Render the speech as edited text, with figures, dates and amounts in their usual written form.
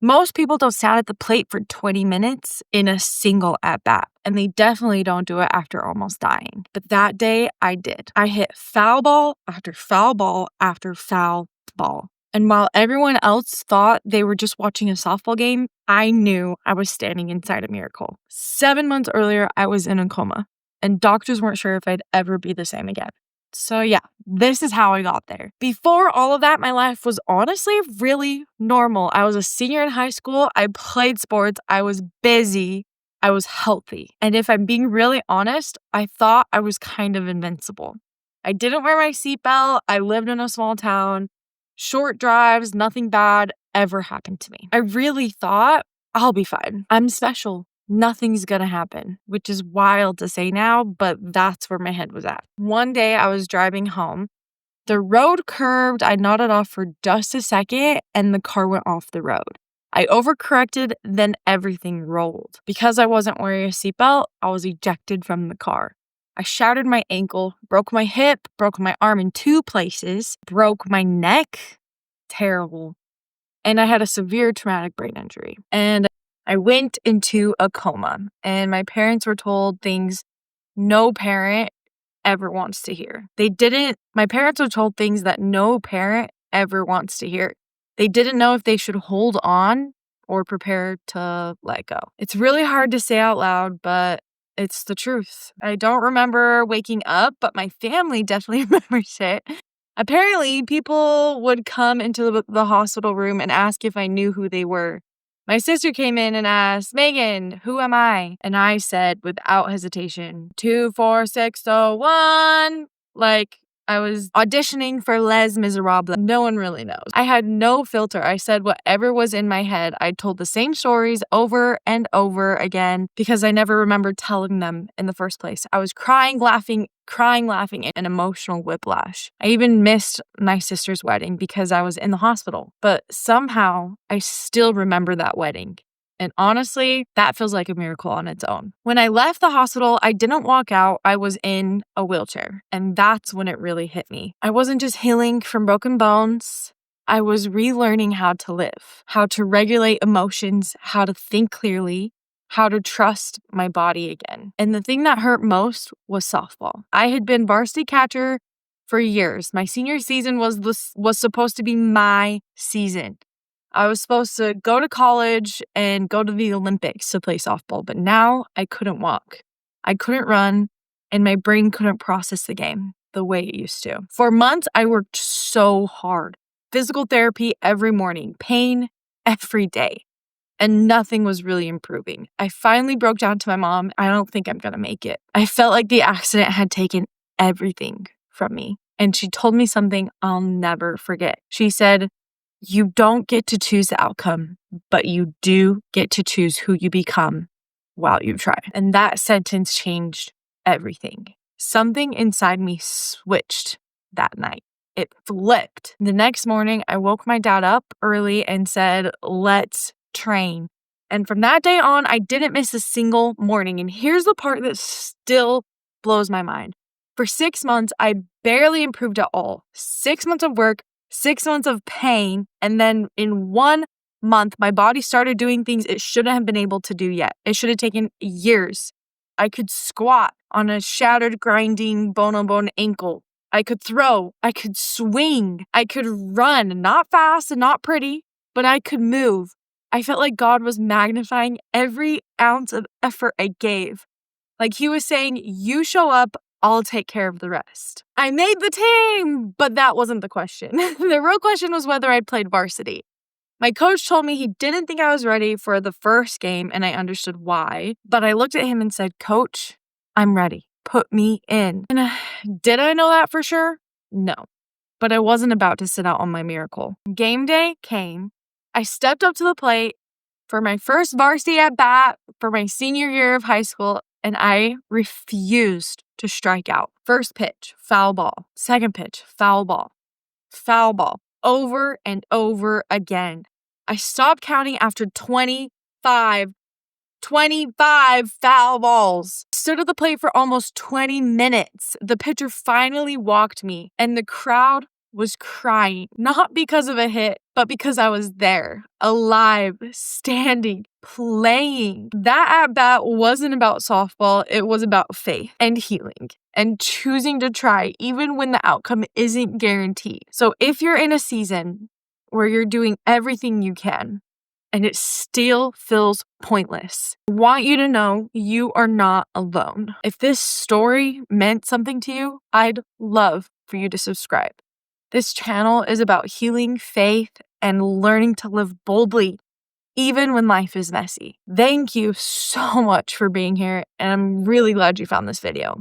Most people don't stand at the plate for 20 minutes in a single at-bat, and they definitely don't do it after almost dying. But that day, I did. I hit foul ball after foul ball after foul ball. And while everyone else thought they were just watching a softball game, I knew I was standing inside a miracle. 7 months earlier, I was in a coma, and doctors weren't sure if I'd ever be the same again. So yeah, this is how I got there. Before all of that, my life was honestly really normal. I was a senior in high school. I played sports. I was busy. I was healthy. And if I'm being really honest, I thought I was kind of invincible. I didn't wear my seatbelt. I lived in a small town. Short drives, nothing bad ever happened to me. I really thought I'll be fine. I'm special. Nothing's gonna happen, which is wild to say now, but that's where my head was at. One day I was driving home. The road curved. I nodded off for just a second and the car went off the road. I overcorrected, then everything rolled. Because I wasn't wearing a seatbelt, I was ejected from the car. I shattered my ankle, broke my hip, broke my arm in 2 places, broke my neck. Terrible. And I had a severe traumatic brain injury. And I went into a coma, and my parents were told things no parent ever wants to hear. My parents were told things that no parent ever wants to hear. They didn't know if they should hold on or prepare to let go. It's really hard to say out loud, but it's the truth. I don't remember waking up, but my family definitely remembers it. Apparently, people would come into the hospital room and ask if I knew who they were. My sister came in and asked, "Megan, who am I?" And I said without hesitation, 24601. Like I was auditioning for Les Miserables. No one really knows. I had no filter. I said whatever was in my head. I told the same stories over and over again because I never remembered telling them in the first place. I was crying, laughing, an emotional whiplash. I even missed my sister's wedding because I was in the hospital. But somehow I still remember that wedding. And honestly, that feels like a miracle on its own. When I left the hospital, I didn't walk out. I was in a wheelchair. And that's when it really hit me. I wasn't just healing from broken bones. I was relearning how to live, how to regulate emotions, how to think clearly, how to trust my body again. And the thing that hurt most was softball. I had been varsity catcher for years. My senior season was supposed to be my season. I was supposed to go to college and go to the Olympics to play softball, but now I couldn't walk. I couldn't run, and my brain couldn't process the game the way it used to. For months, I worked so hard. Physical therapy every morning, pain every day, and nothing was really improving. I finally broke down to my mom. I don't think I'm gonna make it. I felt like the accident had taken everything from me, and she told me something I'll never forget. She said, "You don't get to choose the outcome, but you do get to choose who you become while you try." And that sentence changed everything. Something inside me switched that night. It flipped. The next morning, I woke my dad up early and said, "Let's train." And from that day on, I didn't miss a single morning. And here's the part that still blows my mind. For 6 months, I barely improved at all. 6 months of work, 6 months of pain, and then in 1 month, my body started doing things it shouldn't have been able to do yet. It should have taken years. I could squat on a shattered, grinding, bone-on-bone ankle. I could throw. I could swing. I could run, not fast and not pretty, but I could move. I felt like God was magnifying every ounce of effort I gave. Like he was saying, "You show up, I'll take care of the rest." I made the team, but that wasn't the question. The real question was whether I'd played varsity. My coach told me he didn't think I was ready for the first game, and I understood why. But I looked at him and said, "Coach, I'm ready. Put me in." And did I know that for sure? No. But I wasn't about to sit out on my miracle. Game day came. I stepped up to the plate for my first varsity at bat for my senior year of high school, and I refused to strike out. First pitch, foul ball. Second pitch, foul ball. Foul ball. Over and over again. I stopped counting after 25 foul balls. Stood at the plate for almost 20 minutes. The pitcher finally walked me, and the crowd was crying, not because of a hit, but because I was there, alive, standing, playing. That at bat wasn't about softball, it was about faith and healing and choosing to try even when the outcome isn't guaranteed. So if you're in a season where you're doing everything you can and it still feels pointless, I want you to know you are not alone. If this story meant something to you, I'd love for you to subscribe. This channel is about healing, faith, and learning to live boldly, even when life is messy. Thank you so much for being here, and I'm really glad you found this video.